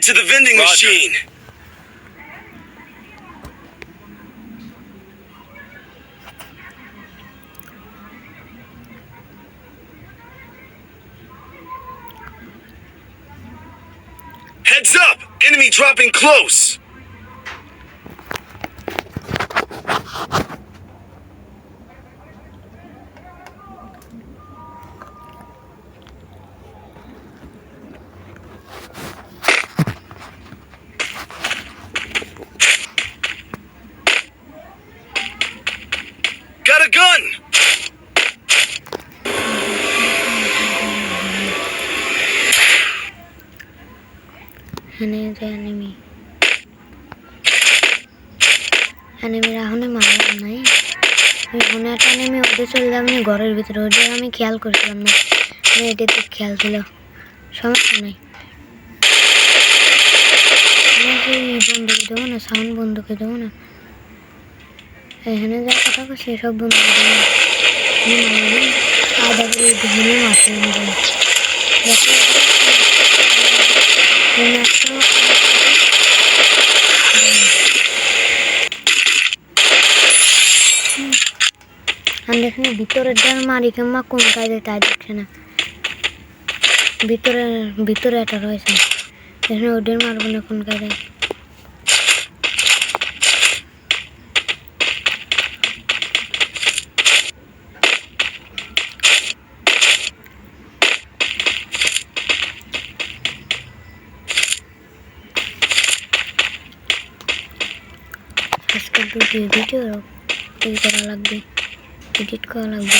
to the vending machine. Heads up! Enemy dropping close! Got a gun! enemy রাহুনে মারলাম নাই আমি মনে একটা নেমে ওদের চলে যাবো ঘরের ভিতরে ওদের আমি খেয়াল করছিলাম না এটাতে খেয়াল ছিল সমস্যা নাই বন্ধুকে দেবো না সাউন্ড বন্ধুকে দেবো না এখানে যা কথা বলছি সব বন্ধুকে দেবো না আদা করে ধুনে মারতে দেখুন ভিতরের ডাল মারি কিংবা কোন কাজে তাই দেখছে না ভিতরে একটা রয়েছে দেখুন ওদের মারবো না কোন কাজে আজকাল ভিডিও করা লাগবে এডিট করা লাগবে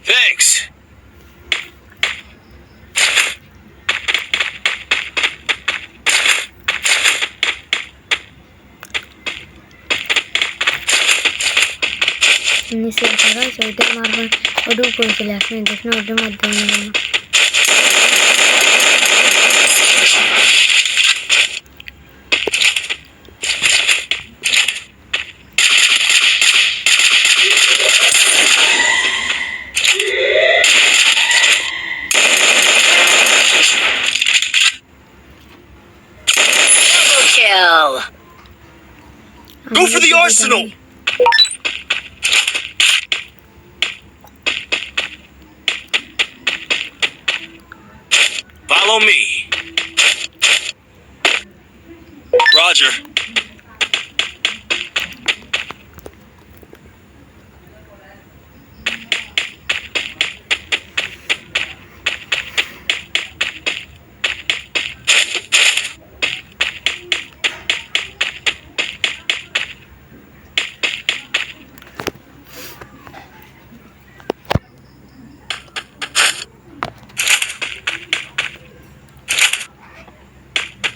Thanks. নিচে একটা রয়েছে ওইটা মারবেন ওটা উপরে চলে আসবে দেখুন ওটার মাধ্যমে Go for the arsenal! Follow me. Roger.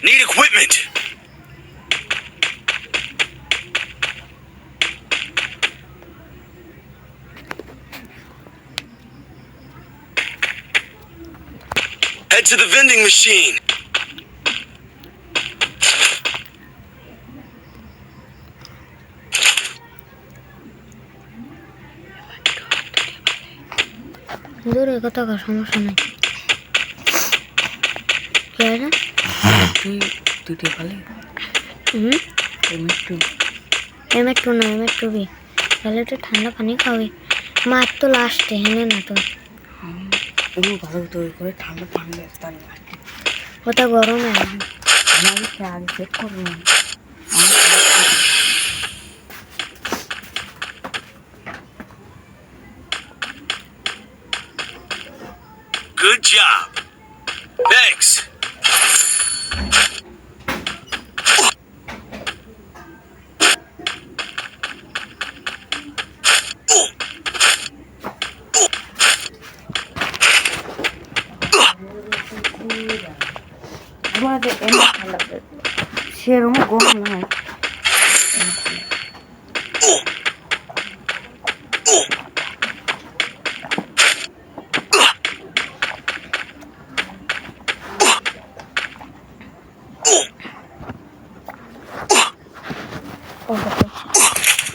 Need equipment. Head to the vending machine. দূরে কত সমস্যা নাই কি আছে দুটো পালে M2 না M2B তাহলে তো ঠান্ডা পানি খাবে মার তো লাস্টে হেনে না তো ভালো তৈরি করে ঠান্ডা পানি ওটা গরমে আমি আগে চেক করবো Good job. Thanks. আমাদের এমনি ঠান্ডা সেরকম গরম নয়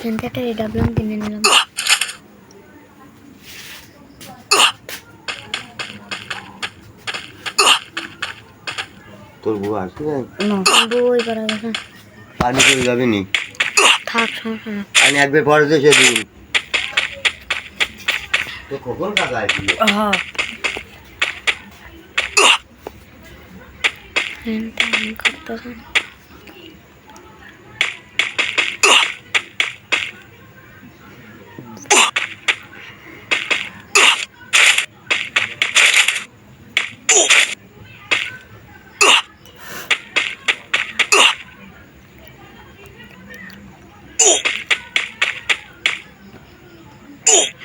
এখান থেকে রিডাবলাম কিনে নিলাম। তোর বউ আসবে না? না বই করা গেছে। পানি করে যাবে নি? থাক, সমস্যা না। পানি একবার পরে তো সেদিন তো কখন কাজ আসবি? হ্যাঁ ফ্যানটা অন করতেছে।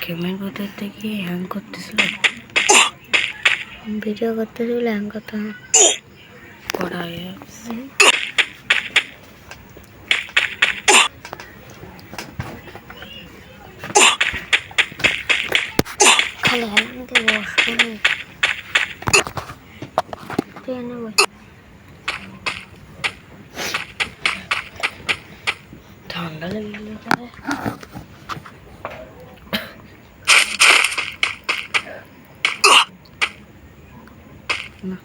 গেমের ভিতর থেকে হ্যাং করতেছিল। ভিডিও করতেছিল হ্যাং করতে হবে। করা হয়ে যাচ্ছে। খালি হেলানিতে বসবো না। তুই এনে বস। ঠান্ডা লেগে গেলে পরে না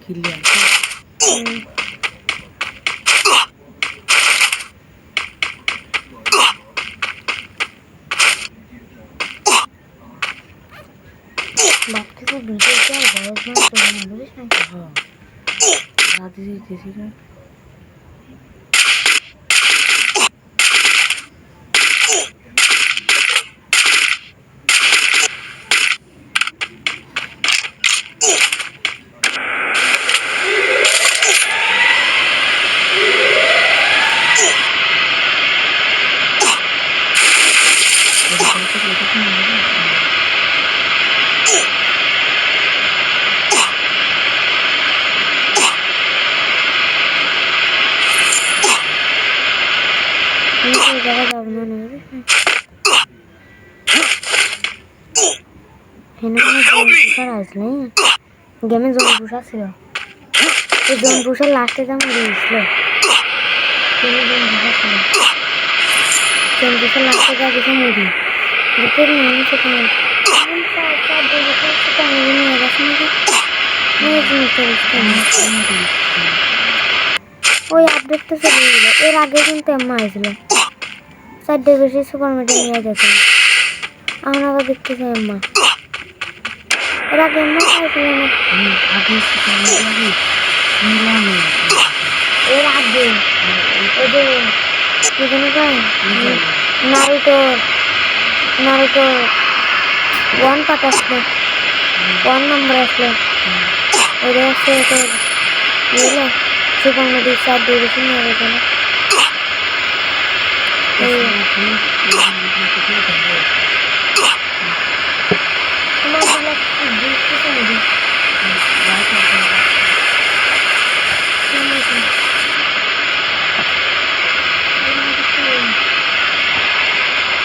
ক্লিয়ার ভাবতেছি ভিডিওটা বড় করে করে না, বুঝিস না? রাতে দিতেছি না আমি তো এই জায়গায় যাবো না, বুঝিস না? হেনে কোনো জোন পুষার আসলে গেমে জোন পুষা ছিল। এই জোন পুষার লাস্টে যেমন দিয়েছিল গেমে জোন পুষা ছিল। জোন পুষার লাস্টে যা কিছু মুড়ি দেখে আমি সেখানে নিয়ে গেছে নাকি জিনিসটা বুঝতে ওই আপডেটটা চলে গেল। এর আগে কিন্তু এম্মা আসছিল, 4 বেশি সুপার মেটে নিয়ে গেছিল। এখন আবার দেখতেছে এম্মা। এর আগে এম্মা আসছিল না, আগে এর আগে ওই যে কি জানি কয় নারুটো 1 পার্ট আসলো, 1 নম্বর আসলো। ওদের হচ্ছে তোর বুঝলো সুপার মেটে 4 বেশি নিয়ে গেছিল। তোমার বলে কিছু মুড়ি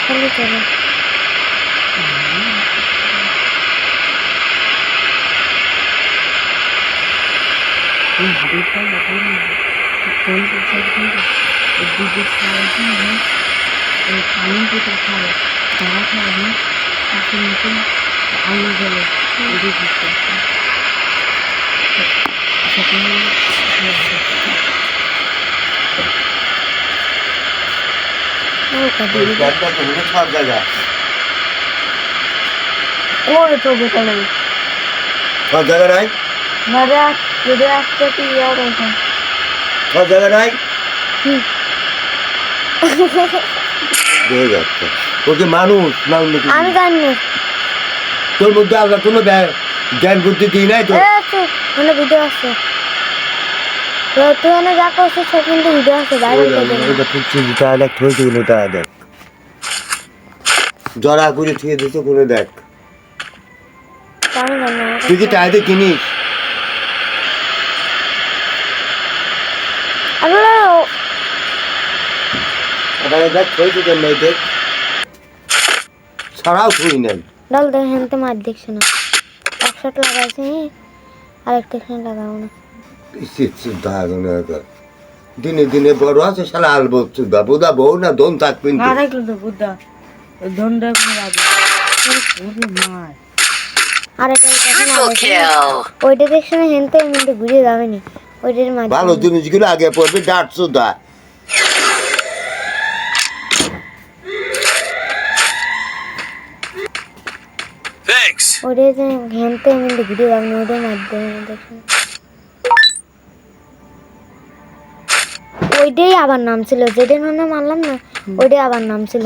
খালি চলো। হাবিবটা যখন ফোন করছে কিন্তু দিদি খাওয়াছি না ওই পানি পেটে খায় তারা খায় না পাশের মতন আলু গেলে দিদি দিচ্ছে সেখানে ওই ব্যাগটা তো হলো সব জায়গা, ওরে তো বোতলে সব জায়গা নাই, মজা যদি আসতে কি ইয়া রয়েছে সব জায়গা নাই দেখে যাচ্ছে। ওকে মানুষ না অন্য কিছু? আমি জানি না। তোর মধ্যে আমরা কোনো জ্ঞান বুদ্ধি দিই নাই তো। মানে ভিডিও আছে তুই এনে যা করছিস সে কিন্তু ভিডিও আছে বাইরে ওইটা ফুটছি দিতে দেখ থইতে গেলে তা দেখ জড়া করে থুয়ে দিতে করে দেখ। আমি জানি না। তুই কি টাইতে কিনিস? দেখ থইতে কেন নাই দেখ ছাড়াও থুই নাই। ডাল দেখ হেনতে মার দেখছে না একশো লাগাইছে আরেকটা এখানে লাগাবো না দিনে দিনে বড় আছে শালা আলবো চুদা বুদা বউ না দোন থাকবেন না রাখলো তো বুদ্ধা ধনটা কোনো রাখবে মার আর এটা ওইটা দেখছে না হেনতে এমনিতে ঘুরে যাবেনি ওইটার মাঝে ভালো জিনিসগুলো আগে পড়বে ডাট চুদা Thanks. ওইটা যে হেনতে এমনিতে ঘুরে যাবেনি ওইটার মাধ্যমে দেখছে ওইটাই আবার নাম ছিল যেটার মানে মারলাম না ওইটাই আবার নাম ছিল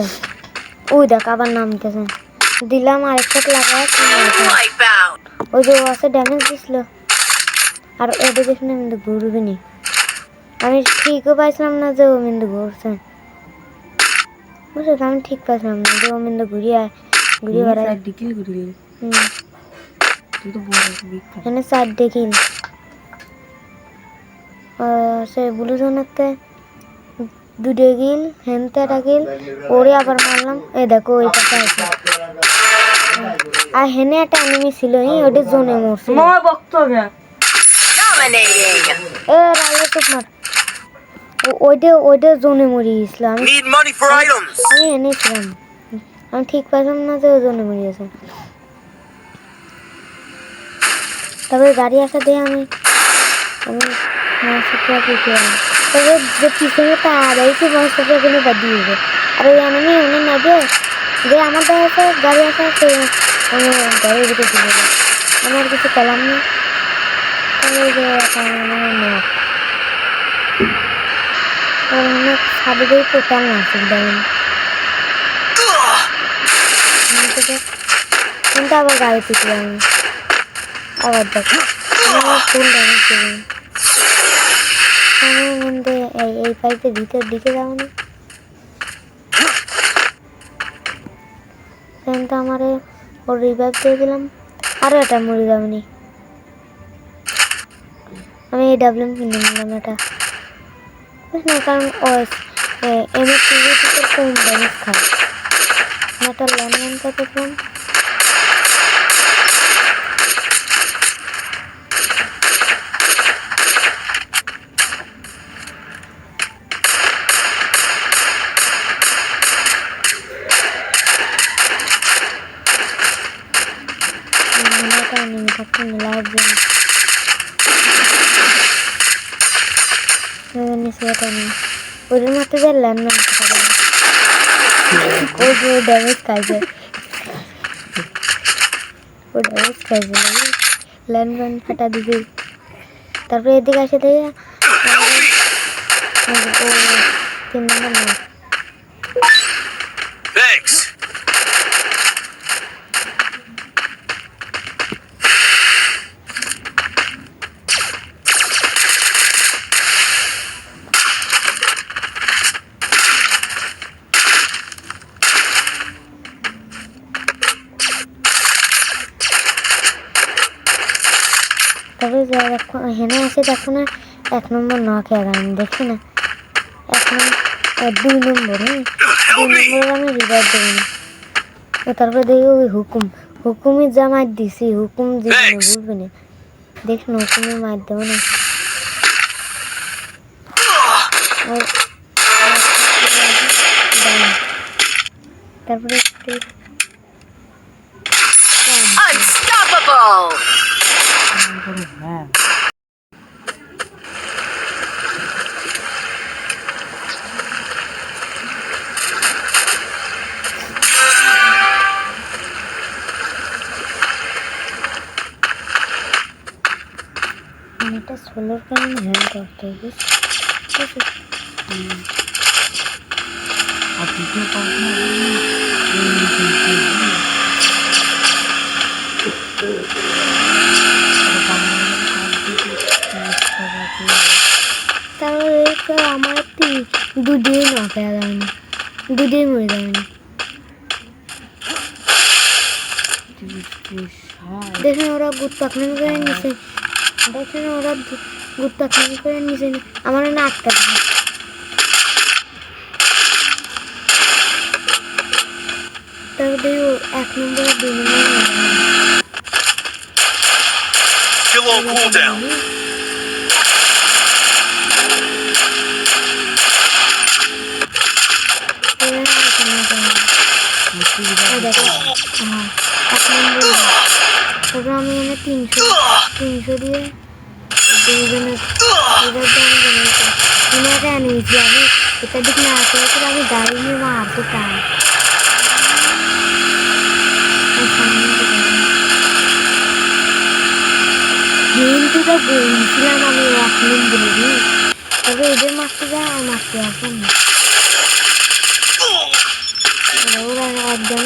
ওই দেখ আবার নামতেছে দিলাম আরেকটা লাগায় ওই যে ও আছে ড্যামেজ দিছিল আর ওটা দেখুন কিন্তু ঘুরবে নি আমি ঠিকও পাইছিলাম না যে ও কিন্তু ঘুরছে বুঝলি আমি ঠিক পাইছিলাম না যে ও কিন্তু ঘুরিয়ে বেড়ায় ডিকিল ঘুরিয়ে হুম তুই তো বড় বিখ্যাত এখানে সাইড দেখিল সে ব্লু জোনেতে দুটো গিল হেনতে একটা গিল ওরে আবার মারলাম এই দেখো ওই পাশে আছে আর হেনে একটা এনিমি ছিল ওটা জোনে মরছে মামা বক্তব্য এ রালে তো মার ওইটা জোনে মরে গেছিল Need money for items. আমি এনেছিলাম আমি ঠিক পাইলাম না যে ও জোনে মরে গেছে তারপরে গাড়ি আসা দিয়ে আমি তবে যে পিছনে তার এই তো মানুষটাকে ওখানে বাদ দিয়ে দেবে আর ওই এনিমি উনি নেবে যে আমার দেখা আছে গাড়ি আসা সে আমি গাড়ির ভিতরে দিয়ে দেবো আমার কিছু কলাম নেই তবে যে আমার অনেক সাবিদের টোটাল না আছে দেখেন কিন্তু আবার গাড়ি পিছিয়ে আমি আবার দেখো আমার ফুল দেখেছি আমি মধ্যে এই পাইপে ভিতর দিকে যাবো না কিন্তু আমার ওর রিভাইভ দিয়ে দিলাম আরও এটা মরে যাবেনি আমি এই ডাবলিং কিনে নিলাম এটা বুঝ না কারণ এমনি টিভি থেকে কম ড্যামেজ খায় একটা ল্যান্ডমাইনটা দেখলাম ওদের মতো যে ল্যান্ডমাইন ও ড্যামেজ খাইছে ও ড্যামেজ খাইছে ল্যান্ডমাইন ফাটা দিবি তারপরে এদিকে আসে দেখে ও 3 নম্বর না Thanks. তবে হেনে আসে দেখো না 1 নম্বর না খেয়ে আমি দেখছি না 2 নম্বর 2 নম্বর আমি রিভাইভ দেবো না তারপরে দেখি ওই হুকুমই যা মার দিছি হুকুম জীবনে ভুলবে না দেখ না হুকুমে মার দেবো না তারপরে হ্যাঁ এটা সোলার প্যানেল হ্যান্ড করতে হবে আর দ্বিতীয় তারপরে আমার দুদিন না খেয়া যাবে না দুদিন মরে যাবে না দেখেন ওরা গুড পাকনামি করে নিছে দেখেন ওরা গুড পাকনামি করে নিছে আমার না আটকা দেবে তারপরে 1 নম্বরে 2 নম্বরে Still on cooldown. দেখো হ্যাঁ 1 নম্বরে তারপর আমি এখানে 300 দিয়ে দুজনের এবার নিয়েছি আমি এটা দিক না আসতে আমি গাড়ি নিয়ে মারতে চাই কিন্তু তো বলছিলাম আমি 1 নম্বরে তবে এদের মারতে যায় আর মারতে আসেন না ওরা একদম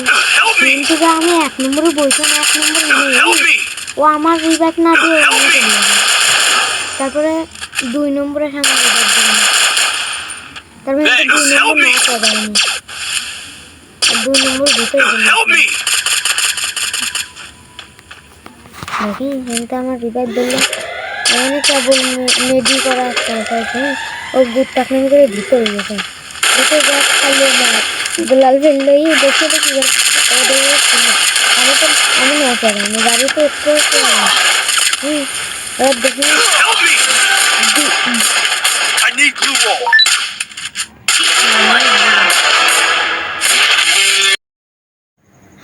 কিন্তু আমি 1 নম্বরে বলছিলাম 1 নম্বরে Help me. ও আমার রিভাইভ না দিয়ে আমাকে দিয়ে দেয়। তারপরে 2 নম্বরে সামনে রিভাইভ দিলাম তারপরে 2 নম্বর না করায়নি 2 নম্বর ভিতরে Help me. দেখি কিন্তু আমার রিভাইভ দিল এখানে কেবল মেডি করা একটা আছে ও গুড টাকনি করে ভিতরে গেছে দেখে ব্যাগ খাইলে গোলাল ফেললো দেখে দেখি আমি না চাই আমি গাড়িতে একটু এবার দেখি Help me. I need glue wall.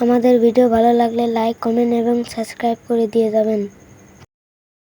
আমাদের ভিডিও ভালো লাগলে লাইক কমেন্ট এবং সাবস্ক্রাইব করে দিয়ে যাবেন।